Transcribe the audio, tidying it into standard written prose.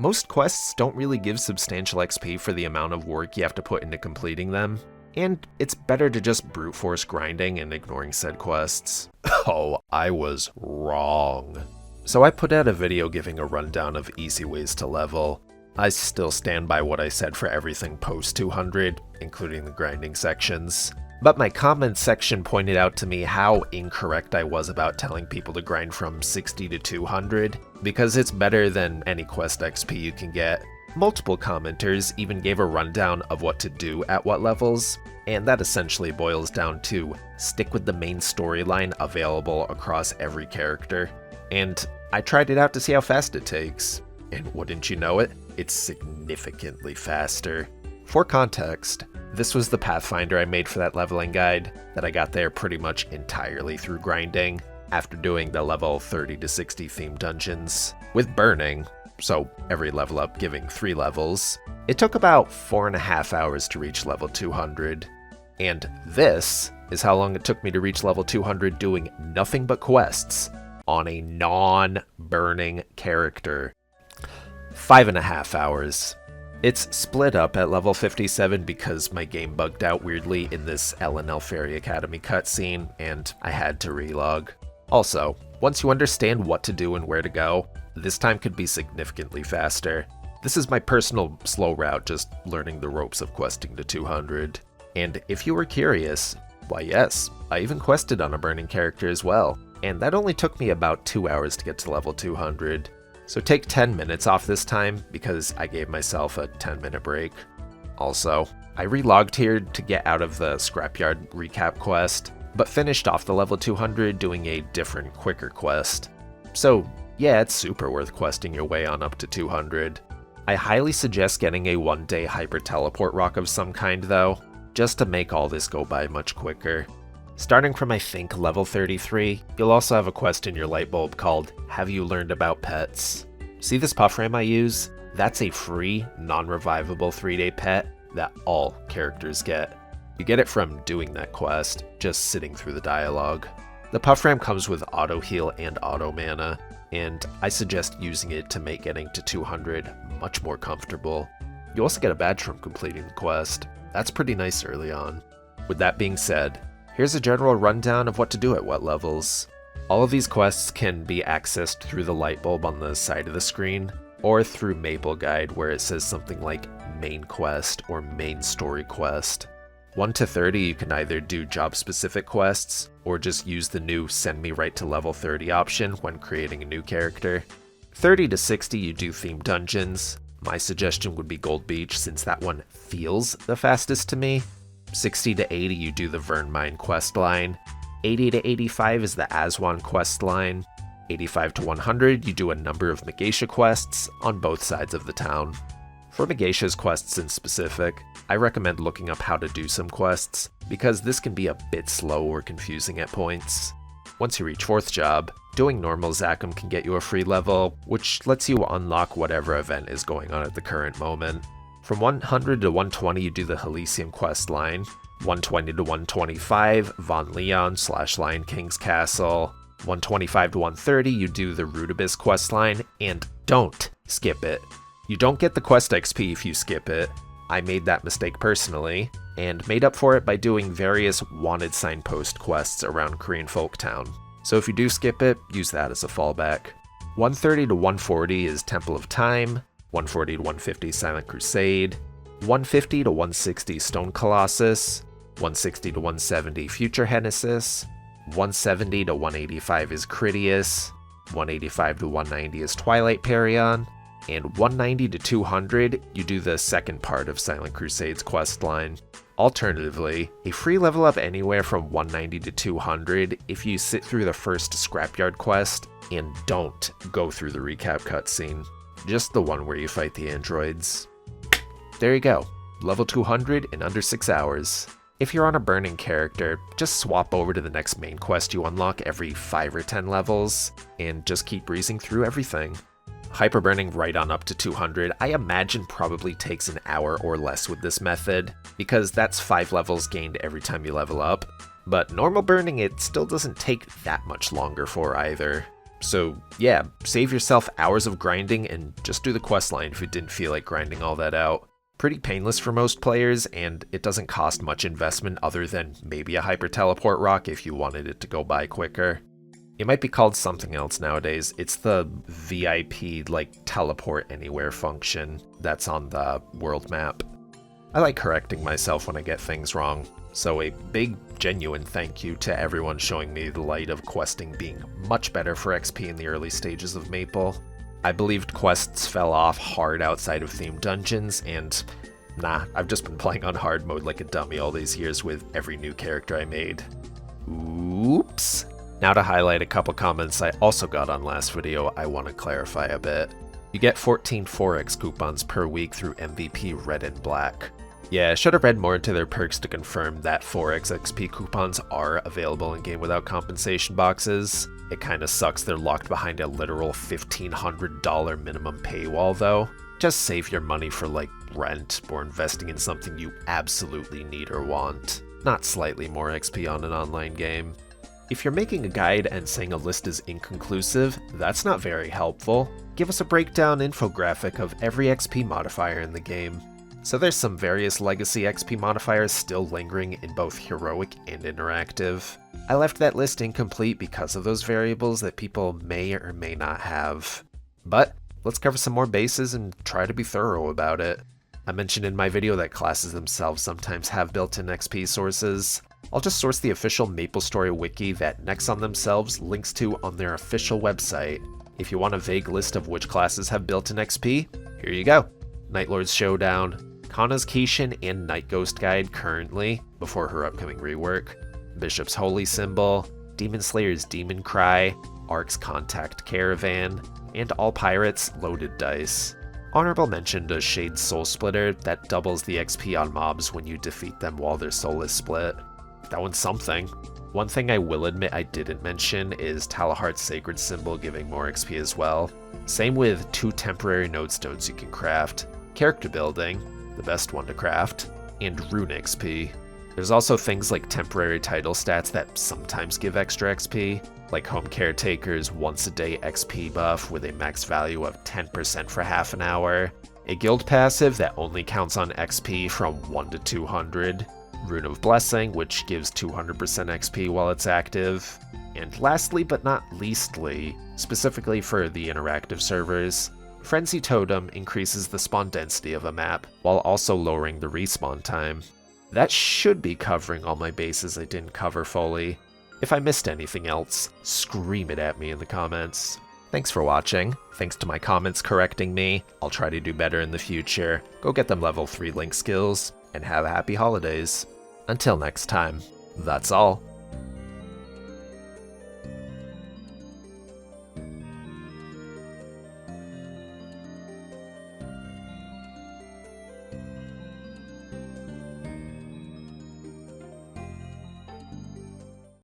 Most quests don't really give substantial XP for the amount of work you have to put into completing them, and it's better to just brute force grinding and ignoring said quests. Oh, I was wrong. So I put out a video giving a rundown of easy ways to level. I still stand by what I said for everything post 200, including the grinding sections. But my comments section pointed out to me how incorrect I was about telling people to grind from 60 to 200, because it's better than any quest XP you can get. Multiple commenters even gave a rundown of what to do at what levels, and that essentially boils down to stick with the main storyline available across every character. And I tried it out to see how fast it takes, and wouldn't you know it, it's significantly faster. For context, this was the Pathfinder I made for that leveling guide that I got there pretty much entirely through grinding after doing the level 30 to 60 theme dungeons. With burning, so every level up giving 3 levels, it took about 4.5 hours to reach level 200. And this is how long it took me to reach level 200 doing nothing but quests on a non-burning character. 5.5 hours. It's split up at level 57 because my game bugged out weirdly in this L&L Fairy Academy cutscene, and I had to relog. Also, once you understand what to do and where to go, this time could be significantly faster. This is my personal slow route, just learning the ropes of questing to 200. And if you were curious, why yes, I even quested on a burning character as well, and that only took me about 2 hours to get to level 200. So take 10 minutes off this time, because I gave myself a 10-minute break. Also, I relogged here to get out of the Scrapyard recap quest, but finished off the level 200 doing a different, quicker quest. So yeah, it's super worth questing your way on up to 200. I highly suggest getting a 1-day hyper teleport rock of some kind though, just to make all this go by much quicker. Starting from I think level 33, you'll also have a quest in your light bulb called Have You Learned About Pets? See this puff ram I use? That's a free, non-revivable 3-day pet that all characters get. You get it from doing that quest, just sitting through the dialogue. The puff ram comes with auto heal and auto mana, and I suggest using it to make getting to 200 much more comfortable. You also get a badge from completing the quest. That's pretty nice early on. With that being said, here's a general rundown of what to do at what levels. All of these quests can be accessed through the light bulb on the side of the screen, or through Maple Guide where it says something like Main Quest or Main Story Quest. 1 to 30 you can either do job-specific quests, or just use the new Send Me Right to Level 30 option when creating a new character. 30 to 60 you do themed dungeons. My suggestion would be Gold Beach since that one feels the fastest to me. 60 to 80 you do the Vernmine quest line. 80 to 85 is the Aswan quest line. 85 to 100 you do a number of Megatia quests on both sides of the town. For Megatia's quests in specific, I recommend looking up how to do some quests, because this can be a bit slow or confusing at points. Once you reach 4th job, doing normal Zachem can get you a free level, which lets you unlock whatever event is going on at the current moment. From 100 to 120 you do the Halicium quest line, 120 to 125 Von Leon / Lion King's Castle, 125 to 130 you do the Rudibus quest line, and don't skip it. You don't get the quest XP if you skip it. I made that mistake personally, and made up for it by doing various wanted signpost quests around Korean Folktown. So if you do skip it, use that as a fallback. 130 to 140 is Temple of Time, 140 to 150 Silent Crusade, 150 to 160 Stone Colossus, 160 to 170 Future Genesis, 170 to 185 is Critias, 185 to 190 is Twilight Perion, and 190 to 200 you do the second part of Silent Crusade's questline. Alternatively, a free level up anywhere from 190 to 200 if you sit through the first Scrapyard quest and don't go through the recap cutscene. Just the one where you fight the androids. There you go, level 200 in under 6 hours. If you're on a burning character, just swap over to the next main quest you unlock every 5 or 10 levels, and just keep breezing through everything. Hyperburning right on up to 200 I imagine probably takes an hour or less with this method, because that's 5 levels gained every time you level up, but normal burning it still doesn't take that much longer for either. So yeah, save yourself hours of grinding and just do the questline if you didn't feel like grinding all that out. Pretty painless for most players, and it doesn't cost much investment other than maybe a hyper teleport rock if you wanted it to go by quicker. It might be called something else nowadays. It's the VIP, like, teleport anywhere function that's on the world map. I like correcting myself when I get things wrong, so a big, genuine thank you to everyone showing me the light of questing being much better for XP in the early stages of Maple. I believed quests fell off hard outside of themed dungeons, and nah, I've just been playing on hard mode like a dummy all these years with every new character I made. Oops. Now to highlight a couple comments I also got on last video, I want to clarify a bit. You get 14 4x coupons per week through MVP Red and Black. Yeah, should have read more into their perks to confirm that 4x XP coupons are available in game without compensation boxes. It kinda sucks they're locked behind a literal $1,500 minimum paywall though. Just save your money for like rent or investing in something you absolutely need or want, not slightly more XP on an online game. If you're making a guide and saying a list is inconclusive, that's not very helpful. Give us a breakdown infographic of every XP modifier in the game. So there's some various legacy XP modifiers still lingering in both heroic and interactive. I left that list incomplete because of those variables that people may or may not have. But let's cover some more bases and try to be thorough about it. I mentioned in my video that classes themselves sometimes have built-in XP sources. I'll just source the official MapleStory wiki that Nexon themselves links to on their official website. If you want a vague list of which classes have built-in XP, here you go. Nightlord's Showdown, Kana's Kishin and Night Ghost Guide currently, before her upcoming rework, Bishop's Holy Symbol, Demon Slayer's Demon Cry, Ark's Contact Caravan, and All Pirates Loaded Dice. Honorable mention to Shade's Soul Splitter that doubles the XP on mobs when you defeat them while their soul is split. That one's something. One thing I will admit I didn't mention is Talahart's Sacred Symbol giving more XP as well. Same with 2 temporary node stones you can craft, character building, the best one to craft, and rune XP. There's also things like temporary title stats that sometimes give extra XP, like Home Caretaker's once a day XP buff with a max value of 10% for half an hour, a guild passive that only counts on XP from 1 to 200, Rune of Blessing, which gives 200% XP while it's active, and lastly but not leastly, specifically for the interactive servers, Frenzy Totem increases the spawn density of a map, while also lowering the respawn time. That should be covering all my bases I didn't cover fully. If I missed anything else, scream it at me in the comments. Thanks for watching. Thanks to my comments correcting me. I'll try to do better in the future. Go get them level 3 link skills, and have a happy holidays. Until next time, that's all.